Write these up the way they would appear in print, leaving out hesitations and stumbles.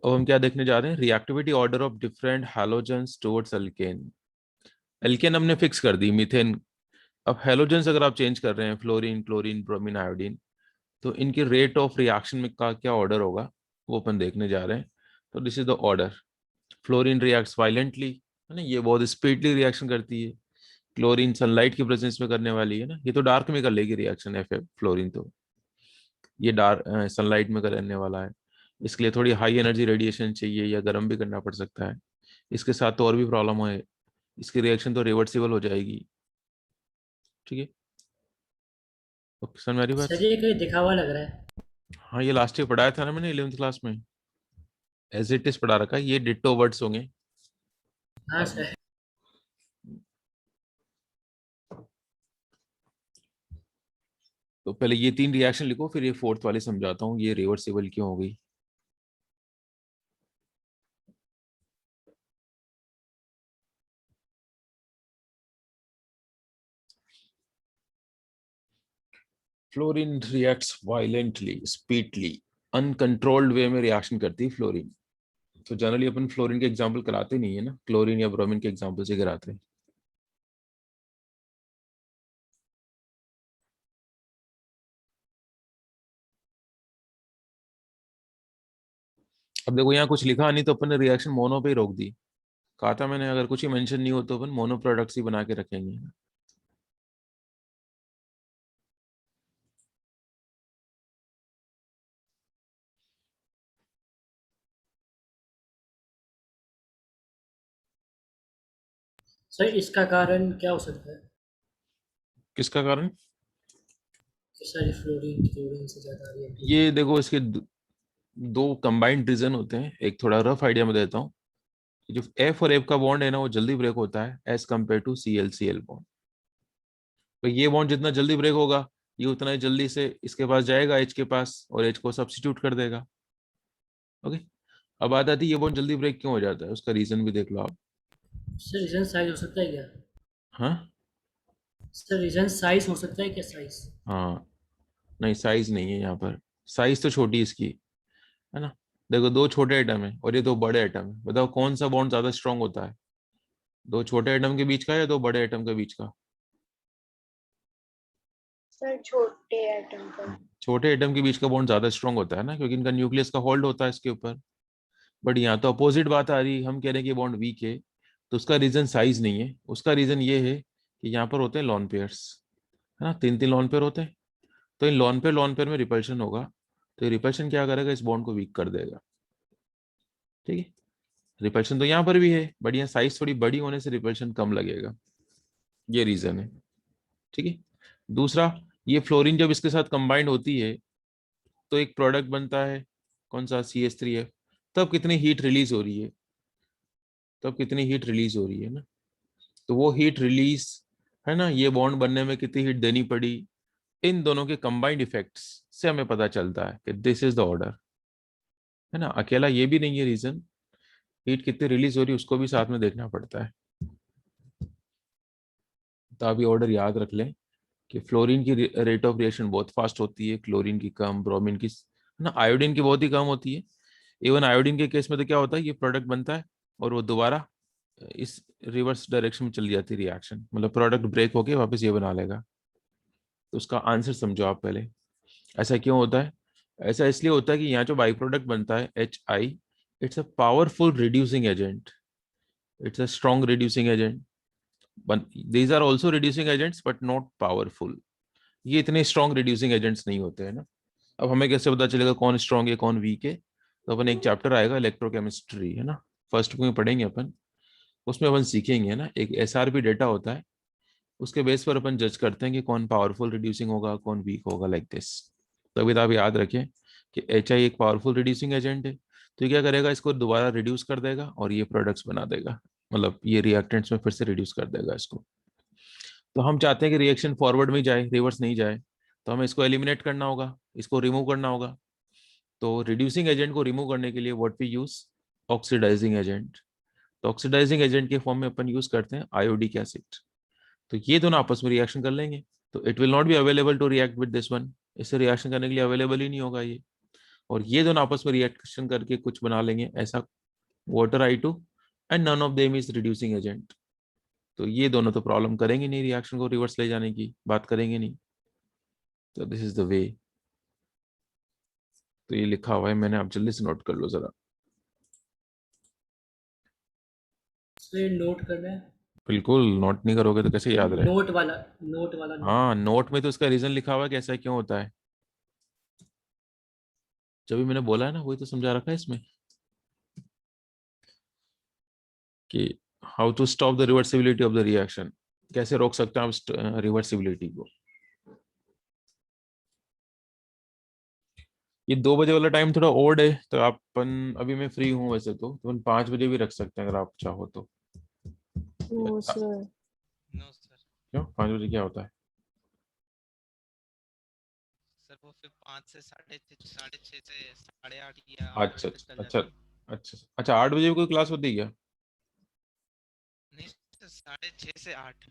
अब हम क्या देखने जा रहे हैं, reactivity order of different halogens towards alkane. Alkane हमने फिक्स कर दी, मीथेन। अब हैलोजेंस अगर आप चेंज कर रहे हैं, फ्लोरीन, क्लोरीन, ब्रोमीन, आयोडीन, तो इनके रेट ऑफ रिएक्शन में का क्या ऑर्डर होगा वो अपन देखने जा रहे हैं। तो this is the order. Fluorine reacts violently, है ना, ये बहुत स्पीडली रिएक्शन करती है। क्लोरीन सनलाइट की प्रेजेंस में करने वाली है ना, ये तो डार्क में कर लेगी रिएक्शन, एफ फ्लोरीन तो ये डार्क सनलाइट में करने वाला है। इसके लिए थोड़ी हाई एनर्जी रेडिएशन चाहिए या गर्म भी करना पड़ सकता है। इसके साथ तो और भी प्रॉब्लम है, इसकी रिएक्शन तो रिवर्सिबल हो जाएगी। ठीक है, ओके सर, मेरी बात। सर ये कोई दिखावा लग रहा है। हाँ, ये लास्ट ईयर पढ़ाया था ना मैंने 11th क्लास में, एज इट इज पढ़ा रखा है, ये डिट्टो वर्ड्स होंगे। हाँ अब सर। तो पहले ये 3 रिएक्शन लिखो, फिर ये फोर्थ वाली समझाता हूँ ये रिवर्सिबल क्यों हो गई। Fluorine reacts violently, speedly, uncontrolled way में रिएक्शन करती है फ्लोरीन। तो जनरली अपन फ्लोरीन के एग्जांपल कराते नहीं है ना, क्लोरीन या ब्रोमीन के एग्जांपल से कराते हैं। अब देखो यहाँ कुछ लिखा नहीं तो अपन ने रिएक्शन मोनो पे ही रोक दी। कहा था मैंने अगर कुछ ही मेंशन नहीं हो तो अपन मोनो प्रोडक्ट्स ही बना के रखेंगे। सर इसका कारण क्या हो सकता है किसका कारण? कि सारी फ्लोरीन क्लोरीन से ज़्यादा रिएक्टिविटी। ये देखो इसके दो कंबाइंड रीजन होते हैं। एक थोड़ा रफ आइडिया में देता हूँ। जो एफ और एफ का बॉन्ड है ना, वो जल्दी ब्रेक होता है as compare to C L C L bond. तो ये बॉन्ड जितना जल्दी ब्रेक होगा, ये उतना ही जल्दी से इसके पास जाएगा, एच के पास, और एच को सब्स्टिट्यूट कर देगा। ओके, अब बात आती है ये बॉन्ड जल्दी ब्रेक क्यों हो जाता है, उसका रीजन भी देख लो आप। सर रीजन साइज हो सकता है क्या? हाँ। सर रीजन साइज हो सकता है क्या, साइज? हाँ, नहीं साइज नहीं है यहाँ पर। साइज तो छोटी है इसकी, है ना। देखो दो छोटे एटम है और ये दो बड़े एटम है, बताओ कौन सा बॉन्ड ज्यादा स्ट्रांग होता है, दो छोटे एटम के बीच का या दो बड़े एटम के बीच का? सर छोटे एटम पर। छोटे एटम के बीच का बॉन्ड ज्यादा स्ट्रांग होता है ना, क्योंकि इनका न्यूक्लियस का होल्ड होता है इसके ऊपर। बट यहाँ तो अपोजिट बात आ रही, हम कह रहे हैं कि बॉन्ड वीक है। तो उसका रीजन साइज नहीं है, उसका रीजन ये है कि यहाँ पर होते हैं लॉन पेयर्स, है ना, 3 3 लॉन पेयर होते हैं। तो इन लॉन पेयर में रिपल्शन होगा, तो ये रिपल्शन क्या करेगा, इस बॉन्ड को वीक कर देगा। ठीक है, रिपल्शन तो यहाँ पर भी है, बट यहाँ साइज थोड़ी बड़ी होने से रिपल्शन कम लगेगा, ये रीजन है। ठीक है, दूसरा, ये फ्लोरीन जब इसके साथ कंबाइंड होती है तो एक प्रोडक्ट बनता है, कौन सा, CH3F। तब कितनी हीट रिलीज हो रही है, तब कितनी हीट रिलीज हो रही है ना, तो वो हीट रिलीज, है ना, ये बॉन्ड बनने में कितनी हीट देनी पड़ी, इन दोनों के कंबाइंड इफेक्ट्स से हमें पता चलता है कि दिस इज द ऑर्डर। है ना, अकेला ये भी नहीं है रीजन, हीट कितनी रिलीज हो रही है उसको भी साथ में देखना पड़ता है। तो आप ये ऑर्डर याद रख लें कि फ्लोरीन की रेट ऑफ रिएक्शन बहुत फास्ट होती है, क्लोरीन की कम, ब्रोमीन की, है ना, आयोडीन की बहुत ही कम होती है। इवन आयोडीन के केस में तो क्या होता है, ये प्रोडक्ट बनता है और वो दोबारा इस रिवर्स डायरेक्शन में चली जाती है रिएक्शन, मतलब प्रोडक्ट ब्रेक होके वापस ये बना लेगा। तो उसका आंसर समझो आप पहले, ऐसा क्यों होता है? ऐसा इसलिए होता है कि यहाँ जो बाई प्रोडक्ट बनता है HI, it's a powerful reducing agent, it's a strong reducing agent. These are also reducing agents but not powerful. ये इतने स्ट्रॉन्ग रिड्यूसिंग एजेंट्स नहीं होते हैं ना। अब हमें कैसे पता चलेगा कौन स्ट्रॉन्ग है कौन वीक है? तो अपन एक चैप्टर आएगा इलेक्ट्रोकेमिस्ट्री, है ना, फर्स्ट में पढ़ेंगे अपन। उसमें अपन सीखेंगे, है ना, एक SRP डेटा होता है, उसके बेस पर अपन जज करते हैं कि कौन पावरफुल रिड्यूसिंग होगा कौन वीक होगा, लाइक दिस। तभी तो आप याद रखें कि HI एक पावरफुल रिड्यूसिंग एजेंट है, तो ये क्या करेगा, इसको दोबारा रिड्यूस कर देगा और ये प्रोडक्ट्स बना देगा, मतलब ये रिएक्टेंट्स में फिर से रिड्यूस कर देगा इसको। तो हम चाहते हैं कि रिएक्शन फॉरवर्ड में जाए, रिवर्स नहीं जाए, तो हमें इसको एलिमिनेट करना होगा, इसको रिमूव करना होगा। तो रिड्यूसिंग एजेंट को रिमूव करने के लिए what we use, oxidizing agent. तो ऑक्सीडाइजिंग एजेंट के फॉर्म में अपन यूज करते हैं आयोडिक एसिड। तो ये दोनों आपस में रिएक्शन कर लेंगे, तो it will not be available to react with this one, इससे रिएक्शन करने के लिए अवेलेबल ही नहीं होगा ये। और ये दोनों आपस में रिएक्शन करके कुछ बना लेंगे ऐसा, water I2 and none of them is reducing agent. तो ये दोनों तो प्रॉब्लम करेंगे नहीं, रिएक्शन को रिवर्स ले जाने की बात करेंगे नहीं। तो दिस इज द वे। तो ये लिखा हुआ है मैंने, आप जल्दी से नोट कर लो जरा। सर नोट करना है। बिल्कुल, नोट नहीं करोगे तो कैसे याद रहे। नोट वाला, नोट वाला नोट। हाँ, नोट में तो उसका रीजन लिखा हुआ है कि ऐसा क्यों होता है। जब भी मैंने बोला है ना, वही तो समझा रखा है इसमें कि how to stop the reversibility of the reaction, कैसे रोक सकते हैं आप रिवर्सिबिलिटी को। ये 2 बजे वाला टाइम थोड़ा ओड है, तो अपन अभी मैं फ्री हूँ वैसे तो अपन 5 बजे भी रख सकते हैं अगर आप चाहो तो। No sir. No sir. क्यों 5 बजे क्या होता है? सर वो फिर 5 से 6:30 से 8:30 या 8 अच्छा बजे तक चल अच्छा जाती है। अच्छा अच्छा, 8 बजे भी कोई क्लास होती है क्या? नहीं सर, 6:30 से 8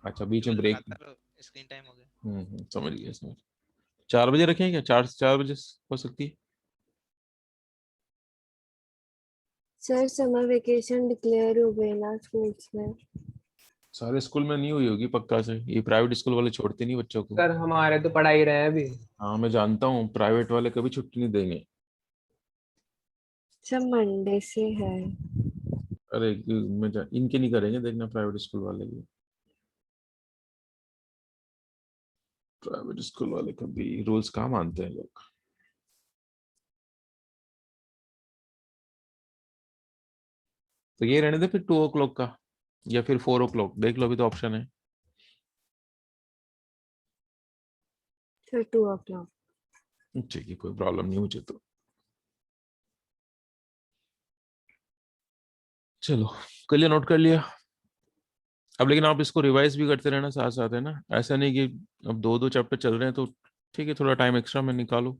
अच्छा, बीच में केवल ब्रेक। लगातार स्क्रीन टाइम हो गया। समझ गया समझ। 4 बजे रखें क्या? 4 से 4 बजे हो सकती है। सर समर वेकेशन डिक्लेयर हो गए ना स्कूल्स में। सारे स्कूल में नहीं हुई होगी पक्का से, ये प्राइवेट स्कूल वाले छोड़ते नहीं बच्चों को। सर हमारे तो पढ़ा ही रहे हैं अभी। हाँ मैं जानता हूँ, प्राइवेट वाले कभी छुट्टी नहीं देंगे। सर मंडे से है। अरे इनके नहीं करेंगे, देखना प्राइवेट स्कूल वाले भी। प्राइवेट स्कूल वाले कभी रूल्स कहाँ मानते हैं लोग। तो ये रहने दे फिर 2 o'clock का, या फिर 4 o'clock, देख लो अभी तो ऑप्शन है। Sir 2 o'clock। ठीक है, कोई प्रॉब्लम नहीं मुझे तो। चलो, कर लिया, नोट कर लिया। अब लेकिन आप इसको रिवाइज भी करते रहना साथ साथ, है ना, ऐसा नहीं कि अब 2-2 चैप्टर चल रहे हैं तो ठीक है, थोड़ा टाइम एक्स्ट्रा में निकालो,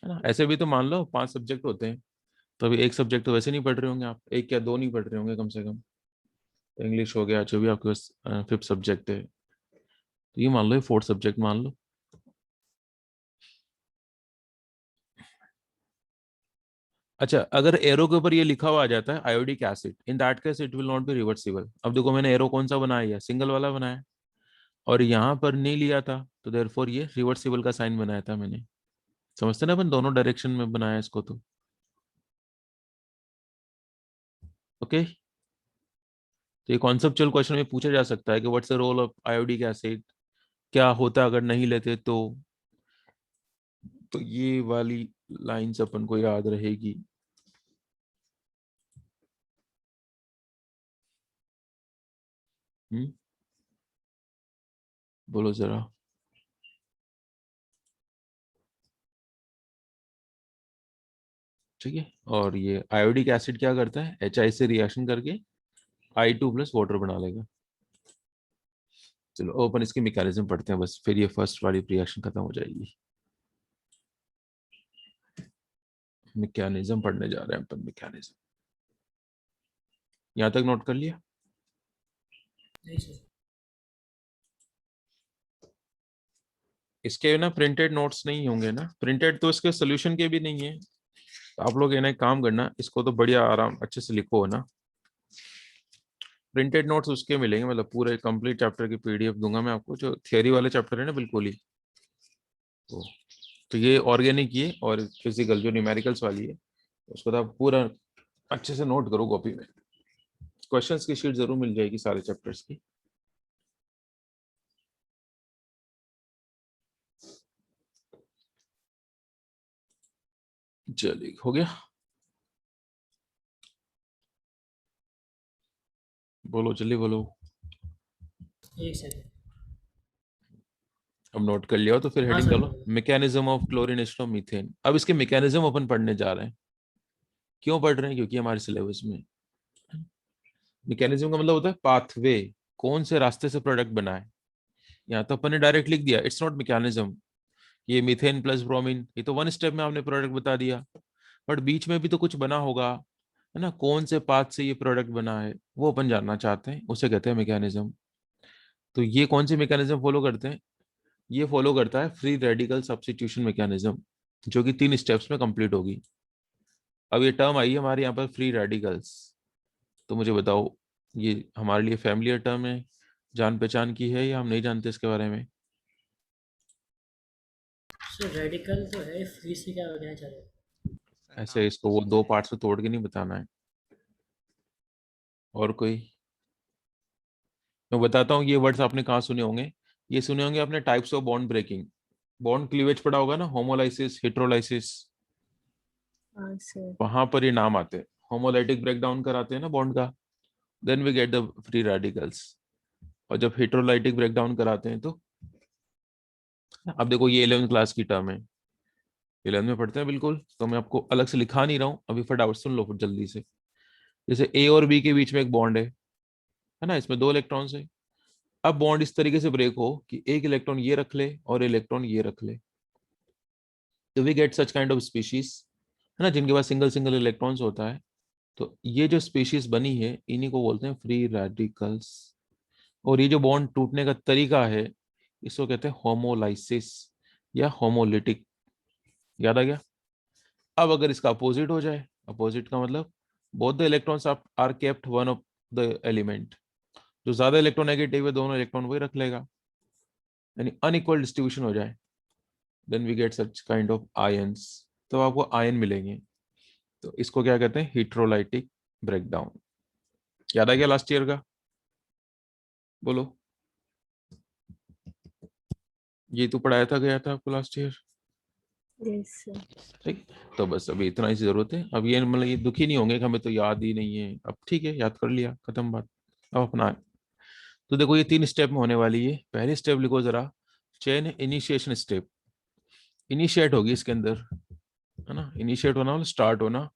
है ना। ऐसे भी तो मान लो 5 सब्जेक्ट होते हैं, तो अभी एक सब्जेक्ट तो वैसे नहीं पढ़ रहे होंगे आप, एक या दो नहीं पढ़ रहे होंगे कम से कम। इंग्लिश हो गया, जो भी आपके पास 5th सब्जेक्ट है, तो ये मान लो, ये 4th सब्जेक्ट मान लो। अच्छा, अगर एरो के ऊपर ये लिखा हुआ आ जाता है iodic acid, in that case it will not B reversible. अब देखो मैंने एरो कौन सा बनाया है, सिंगल वाला बनाया, और यहाँ पर नहीं लिया था, तो देयरफॉर ये रिवर्सिबल का साइन बनाया था मैंने। समझते ना, अपन दोनों डायरेक्शन में बनाया इसको तो। ओके, तो ये कॉन्सेप्चुअल क्वेश्चन में पूछा जा सकता है कि what's the role of iodic acid, क्या होता अगर नहीं लेते तो ये वाली लाइंस अपन को याद रहेगी। बोलो जरा। ठीक है, और ये आयोडिक एसिड क्या करता है, HI से रिएक्शन करके I2 प्लस वाटर बना लेगा। चलो अपन इसकी मैकेनिज्म पढ़ते हैं बस, फिर ये फर्स्ट वाली रिएक्शन खत्म हो जाएगी। मैकेनिज्म पढ़ने जा रहे हैं अपन, मैकेनिज्म। यहाँ तक नोट कर लिया? नहीं सर। इसके ना प्रिंटेड नोट्स नहीं होंगे ना, प्रिंटेड तो इसके सोल्यूशन के भी नहीं है। तो आप लोग एक काम करना, इसको तो बढ़िया आराम अच्छे से लिखो ना। प्रिंटेड नोट्स उसके मिलेंगे, मतलब पूरे कंप्लीट चैप्टर की PDF दूंगा मैं आपको, जो थियरी वाले चैप्टर है ना बिल्कुल ही। तो ये ऑर्गेनिक ये और फिजिकल जो न्यूमेरिकल्स वाली है, उसको तो आप पूरा अच्छे से नोट करो कॉपी में। क्वेश्चंस की शीट जरूर मिल जाएगी सारे चैप्टर्स की। चलिए, हो गया? बोलो जल्दी बोलो। एक सेकंड। अब नोट कर लिया हो तो फिर हाँ हेडिंग सर डालो, बोलो। Mechanism of chlorination of methane. अब इसके मैकेनिज्म अपन पढ़ने जा रहे हैं। क्यों पढ़ रहे हैं? क्योंकि हमारे सिलेबस में मैकेनिज्म का मतलब होता है पाथवे, कौन से रास्ते से प्रोडक्ट बना है। यहाँ तो अपन ने डायरेक्ट लिख दिया, इट्स नॉट मैकेनिज्म। ये मीथेन प्लस ब्रोमीन, ये तो वन स्टेप में आपने प्रोडक्ट बता दिया, बट बीच में भी तो कुछ बना होगा, है ना। कौन से पाथ से ये प्रोडक्ट बना है वो अपन जानना चाहते हैं, उसे कहते हैं मैकेनिज्म। तो ये कौन सी मैकेनिज्म फॉलो करते हैं? ये फॉलो करता है फ्री रेडिकल सब्स्टिट्यूशन मैकेनिज्म। जो कि 3 स्टेप्स में कंप्लीट होगी। अब ये टर्म आई है हमारे यहाँ पर फ्री रेडिकल्स। तो मुझे बताओ, ये हमारे लिए फैमिलियर टर्म है, जान पहचान की है, या हम नहीं जानते इसके बारे में? सर रेडिकल तो है, फ्री से क्या कहना चाह रहे हो? सर ऐसे नाम इसको तो वो सुना 2 है। पार्ट्स में तोड़ के नहीं बताना है। और कोई? मैं बताता हूँ, ये वर्ड्स आपने कहाँ सुने होंगे। ये सुने होंगे आपने types of bond breaking, bond cleavage पढ़ा होगा ना, होमोलाइसिस, हेट्रोलाइसिस, हाँ सर। वहां पर ये नाम आते हैं। होमोलाइटिक ब्रेकडाउन कराते हैं ना बॉन्ड का, then we get the free radicals. और जब हेट्रोलाइटिक ब्रेकडाउन कराते हैं तो, अब देखो ये 11th क्लास की टर्म है, 11th में पढ़ते हैं बिल्कुल, तो मैं आपको अलग से लिखा नहीं रहा हूँ अभी, फटाफट सुन लो फिर जल्दी से। जैसे ए और बी के बीच में एक बॉन्ड है ना, इसमें 2 इलेक्ट्रॉन्स है। अब बॉन्ड इस तरीके से ब्रेक हो कि एक इलेक्ट्रॉन ये रख ले और इलेक्ट्रॉन ये रख ले, तो we get such kind of species, है ना, जिनके पास सिंगल सिंगल इलेक्ट्रॉन्स होता है। तो ये जो स्पीशीज बनी है इन्हीं को बोलते हैं फ्री रेडिकल्स। और ये जो बॉन्ड टूटने का तरीका है, इसको कहते हैं होमोलाइसिस या होमोलिटिक। याद आ गया? अब अगर इसका अपोजिट हो जाए, अपोजिट का मतलब both the electrons are kept one of the element, जो ज्यादा इलेक्ट्रोनेगेटिव है दोनों इलेक्ट्रॉन वही रख लेगा, यानी अनइक्वल डिस्ट्रीब्यूशन हो जाए, then we get such kind of ions. तो आपको आयन मिलेंगे। तो इसको क्या कहते हैं? Heterolytic breakdown. याद आ गया लास्ट ईयर का? बोलो। ये तो पढ़ाया था, गया था आपको लास्ट ईयर। Yes sir. ठीक। तो बस अभी इतना ही सी जरूरत है। अब ये मतलब ये दुखी नहीं होंगे कि हमें तो याद ही नहीं है, अब ठीक है, याद कर लिया, खत्म बात। अब अपना, तो देखो ये 3 स्टेप में होने वाली है। पहले स्टेप लिखो जरा, चेन इनिशिएशन स्टेप। इनिशिएट होगी इसके अंदर, है ना, इनिशिएट होना मतलब स्टार्ट होना।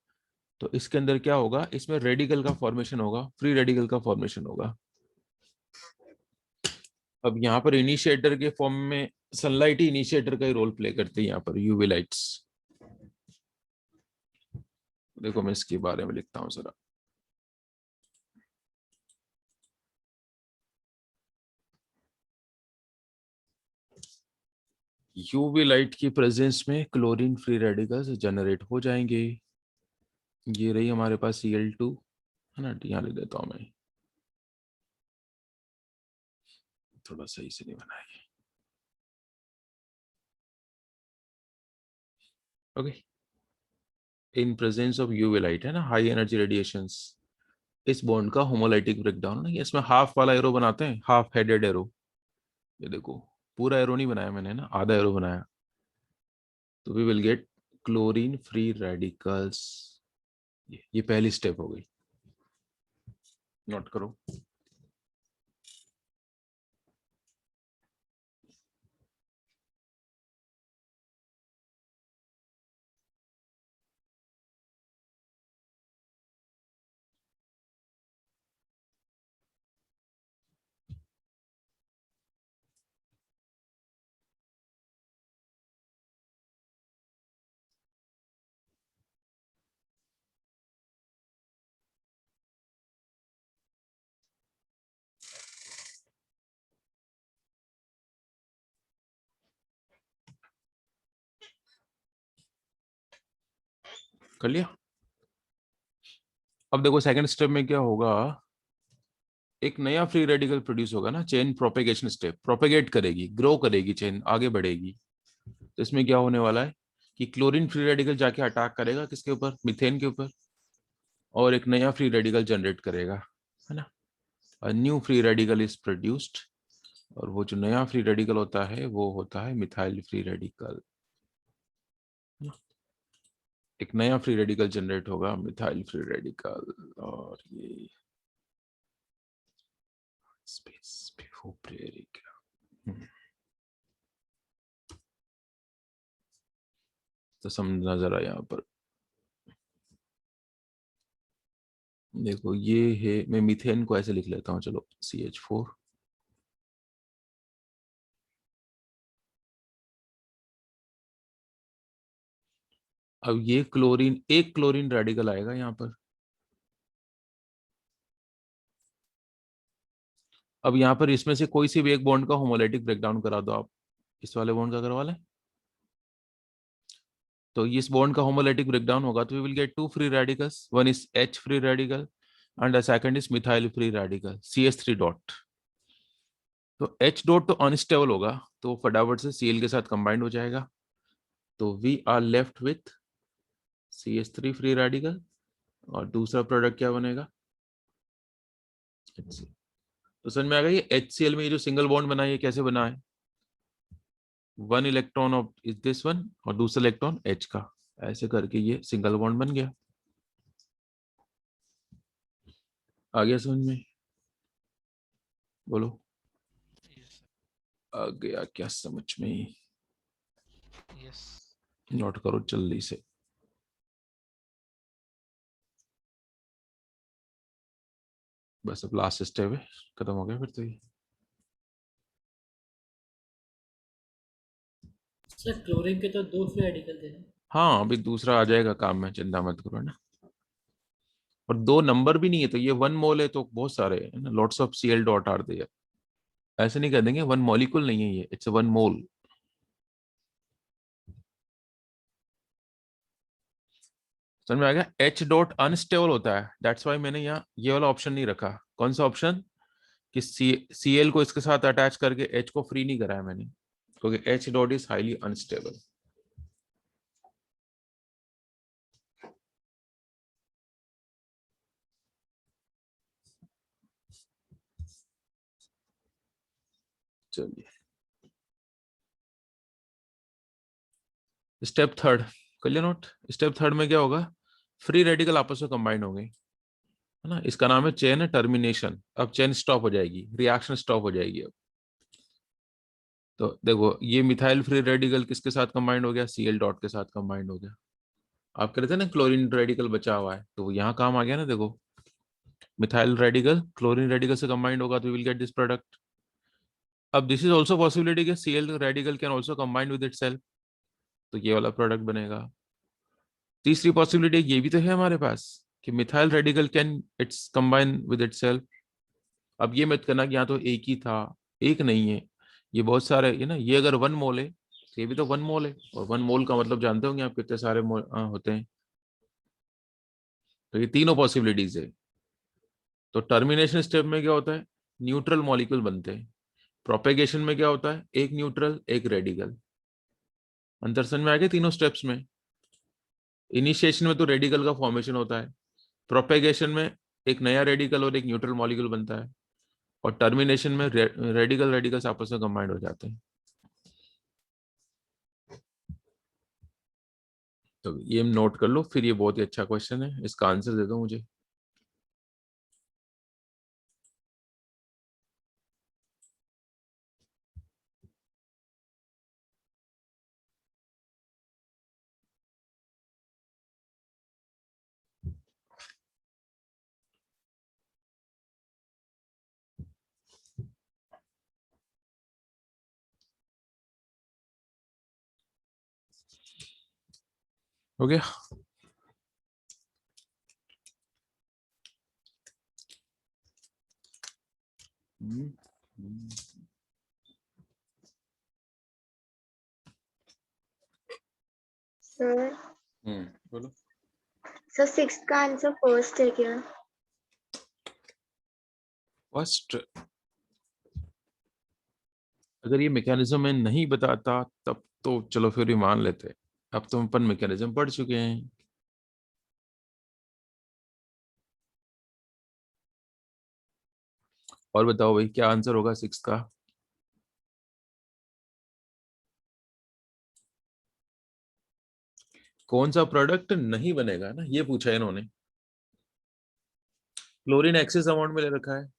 तो इसके अंदर क्या होगा, इसमें रेडिकल का फॉर्मेशन होगा, फ्री रेडिकल का फॉर्मेशन होगा। अब यहाँ पर इनिशिएटर के फॉर्म में सनलाइट ही इनिशिएटर का ही रोल प्ले करती है यहाँ पर, यूवी लाइट्स। देखो मैं इसके बारे में लिखता हूँ जरा। यूवी लाइट की प्रेजेंस में क्लोरीन फ्री रेडिकल्स जनरेट हो जाएंगे। ये रही हमारे पास Cl2, है ना, यहाँ लिख देता हूँ मैं, थोड़ा सही से नहीं बनाया। Okay, in presence of UV light, है ना, हाई एनर्जी रेडिएशंस, इस बॉन्ड का होमोलाइटिक ब्रेकडाउन है। इसमें हाफ वाला एरो बनाते हैं, हाफ हेडेड एरो। ये देखो, पूरा एरो नहीं बनाया मैंने ना, आधा एरो बनाया। तो we will get chlorine free radicals. ये पहली स्टेप हो गई, नोट करो। कर लिया? अब देखो सेकंड स्टेप में क्या होगा, एक नया फ्री रेडिकल प्रोड्यूस होगा ना, चेन प्रोपेगेशन स्टेप, प्रोपेगेट करेगी, ग्रो करेगी, चेन आगे बढ़ेगी। तो इसमें क्या होने वाला है कि क्लोरीन फ्री रेडिकल जाके अटैक करेगा किसके ऊपर? मीथेन के ऊपर, और एक नया फ्री रेडिकल जनरेट करेगा, है ना। A new free radical is produced, और वो जो नया फ्री रेडिकल होता है वो होता है मिथाइल फ्री रेडिकल। एक नया फ्री रेडिकल जनरेट होगा, मिथाइल फ्री रेडिकल। और ये स्पेस बिफोर प्रेरिक, तो समझना जरा यहाँ पर। देखो ये है, मैं मीथेन को ऐसे लिख लेता हूँ, चलो CH4। अब ये क्लोरीन, एक क्लोरीन रेडिकल आएगा यहाँ पर। अब यहाँ पर इसमें से कोई सी भी एक बॉन्ड का होमोलाइटिक ब्रेकडाउन करा दो आप। इस वाले बॉन्ड का करवा लें, तो इस बॉन्ड का होमोलिटिक ब्रेकडाउन होगा तो we will get two free radicals, one is H free radical and the second is methyl free radical CH3 dot. तो H डॉट तो अनस्टेबल होगा तो फटाफट से Cl के साथ कंबाइंड हो जाएगा, तो we are left with CH3 free radical और दूसरा प्रोडक्ट क्या बनेगा HCl। तो समझ में आ गया ये HCl में ये जो सिंगल बॉन्ड बना है ये कैसे बना है, one electron of is this one और दूसरा इलेक्ट्रॉन H का, ऐसे करके ये सिंगल बॉन्ड बन गया। आ गया समझ में, बोलो यस आ गया क्या समझ में, यस नोट करो जल्दी से। बस अब लास्ट स्टेप है, खत्म हो गया फिर तो ये। सर क्लोरीन के तो 2 फ्री रेडिकल थे ना। हाँ अभी दूसरा आ जाएगा काम में, चिंता मत करो ना। और 2 नंबर भी नहीं है तो ये 1 मोल है तो बहुत सारे है ना, lots of Cl dot are there, ऐसे नहीं कह देंगे 1 मॉलिक्यूल नहीं है ये, इट्स 1 मोल। समझ में आ गया, H डॉट अनस्टेबल होता है, दैट्स वाई मैंने यहाँ ये वाला ऑप्शन नहीं रखा। कौन सा ऑप्शन, कि Cl को इसके साथ अटैच करके H को फ्री नहीं कराया मैंने, क्योंकि H dot is highly unstable. चलिए स्टेप थर्ड कर लिया नोट। स्टेप थर्ड में क्या होगा, फ्री रेडिकल आपस में कंबाइंड होंगे, है ना, इसका नाम है चेन टर्मिनेशन। अब चेन स्टॉप हो जाएगी, रिएक्शन स्टॉप हो जाएगी अब। तो देखो ये मिथाइल फ्री रेडिकल किसके साथ कंबाइंड हो गया, Cl डॉट के साथ कंबाइंड हो गया। आप कह रहे थे ना क्लोरीन रेडिकल बचा हुआ है, तो यहाँ काम आ गया ना, देखो मिथाइल रेडिकल क्लोरीन रेडिकल से कंबाइंड होगा तो we will get this product. अब दिस इज ऑल्सो पॉसिबिलिटी कि Cl radical can also combined with itself, तो ये वाला प्रोडक्ट बनेगा। तीसरी पॉसिबिलिटी ये भी तो है हमारे पास कि methyl radical can it's combine with itself. अब ये मत करना कि यहाँ तो एक ही था, एक नहीं है, ये बहुत सारे है ना, ये अगर 1 मोल है तो ये भी तो 1 मोल है, और 1 मोल का मतलब जानते होंगे आप कितने सारे मोल होते हैं। तो ये तीनों पॉसिबिलिटीज है। तो टर्मिनेशन स्टेप में क्या होता है, न्यूट्रल मॉलिक्यूल बनते हैं। प्रोपेगेशन में क्या होता है, एक न्यूट्रल एक रेडिकल। अंतर समझ में आ गया तीनों स्टेप्स में। इनिशिएशन में तो रेडिकल का फॉर्मेशन होता है, प्रोपेगेशन में एक नया रेडिकल और एक न्यूट्रल मॉलिक्यूल बनता है, और टर्मिनेशन में रेडिकल रेडिकल्स आपस में कंबाइंड हो जाते हैं। तो ये नोट कर लो, फिर ये बहुत ही अच्छा क्वेश्चन है, इसका आंसर दे दो मुझे। हो गया, सर बोलो। सर 6 का आंसर फर्स्ट है क्या? फर्स्ट, अगर ये मैकेनिज्म मैं नहीं बताता तब तो चलो फिर भी मान लेते, अब तो हम अपन मैकेनिज्म पढ़ चुके हैं। और बताओ भाई क्या आंसर होगा 6 का। कौन सा प्रोडक्ट नहीं बनेगा ना, ये पूछा है इन्होंने। क्लोरीन एक्सेस अमाउंट में ले रखा है।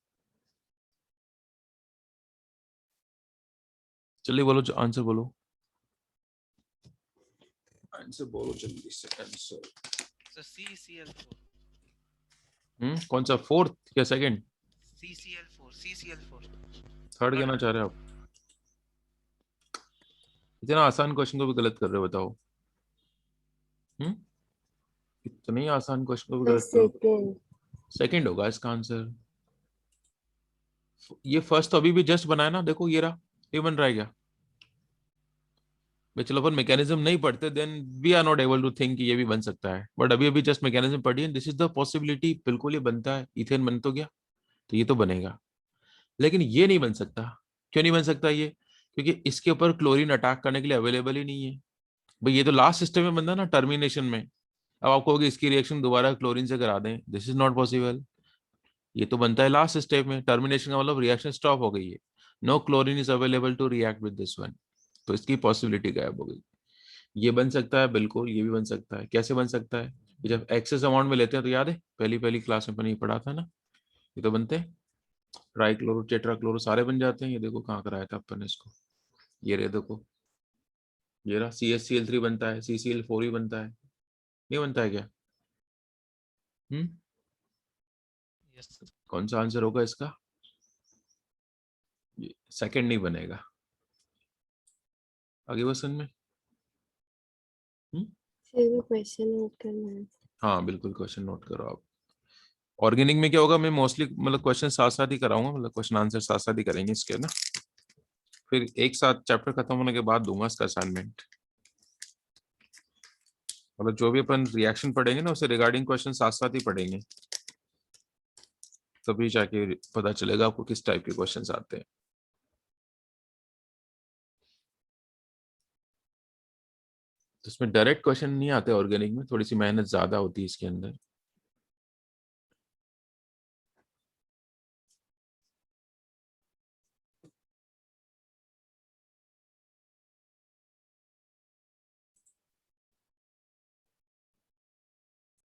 चलिए बोलो, आंसर बोलो, आंसर बोलो जल्दी से आंसर। सर CCl4 कौन सा, फोर्थ या सेकंड? CCl4 थर्ड कहना चाह रहे हो आप? इतना आसान क्वेश्चन को भी गलत कर रहे हो, बताओ। हम्म इतने ही आसान क्वेश्चन को भी सर गलत करो। सेकंड। सेकंड होगा इसका आंसर। ये फर्स्ट तो अभी भी जस्ट बनाया ना, देखो ये रहा, ये बन रहा है क्या, भाई चलो अपन मैकेनिज्म नहीं पढ़ते, then we are not able to think कि ये भी बन सकता है, बट अभी अभी जस्ट मैकेनिज्म पढ़ी है, दिस इज द पॉसिबिलिटी, बिल्कुल ये बनता है, इथेन बन तो गया, तो ये तो बनेगा। लेकिन ये नहीं बन सकता। क्यों नहीं बन सकता ये? क्योंकि इसके ऊपर क्लोरीन अटैक करने के लिए अवेलेबल ही नहीं है। भाई ये तो लास्ट स्टेप में बनता ना, टर्मिनेशन में। अब आप कहोगे इसकी रिएक्शन दोबारा क्लोरीन से करा दें, दिस इज नॉट पॉसिबल। ये तो बनता है लास्ट स्टेप में, टर्मिनेशन का मतलब रिएक्शन स्टॉप हो गई है, no chlorine is available to react with this one, तो इसकी पॉसिबिलिटी गायब हो गई। ये बन सकता है बिल्कुल, ये भी बन सकता है। कैसे बन सकता है? जब एक्सेस अमाउंट में लेते हैं तो याद है पहली पहली क्लास में अपन ये पढ़ा था ना, ये तो बनते हैं, ट्राइक्लोरो टेट्राक्लोरो सारे बन जाते हैं। ये देखो कहाँ कराया था अपन ने इसको, ये रे देखो, ये रहा CH3 बनता है, CCl4 ही बनता है, नहीं बनता है क्या? Yes sir. कौन सा आंसर होगा इसका? सेकंड नहीं बनेगा। आगे क्वेश्चन में सर वो क्वेश्चन नोट करना है। हाँ बिल्कुल, क्वेश्चन नोट करो आप। ऑर्गेनिक में क्या होगा, मैं मोस्टली मतलब क्वेश्चन साथ साथ ही कराऊंगा, मतलब क्वेश्चन आंसर साथ साथ ही करेंगे इसके ना, फिर एक साथ चैप्टर खत्म होने के बाद दूंगा इसका असाइनमेंट। मतलब जो भी अपन रिएक्शन पढ़ेंगे ना, उससे रिगार्डिंग क्वेश्चन साथ साथ ही पढ़ेंगे, तभी जाके पता चलेगा आपको किस टाइप के क्वेश्चंस आते हैं। तो इसमें डायरेक्ट क्वेश्चन नहीं आते ऑर्गेनिक में, थोड़ी सी मेहनत ज्यादा होती है इसके अंदर।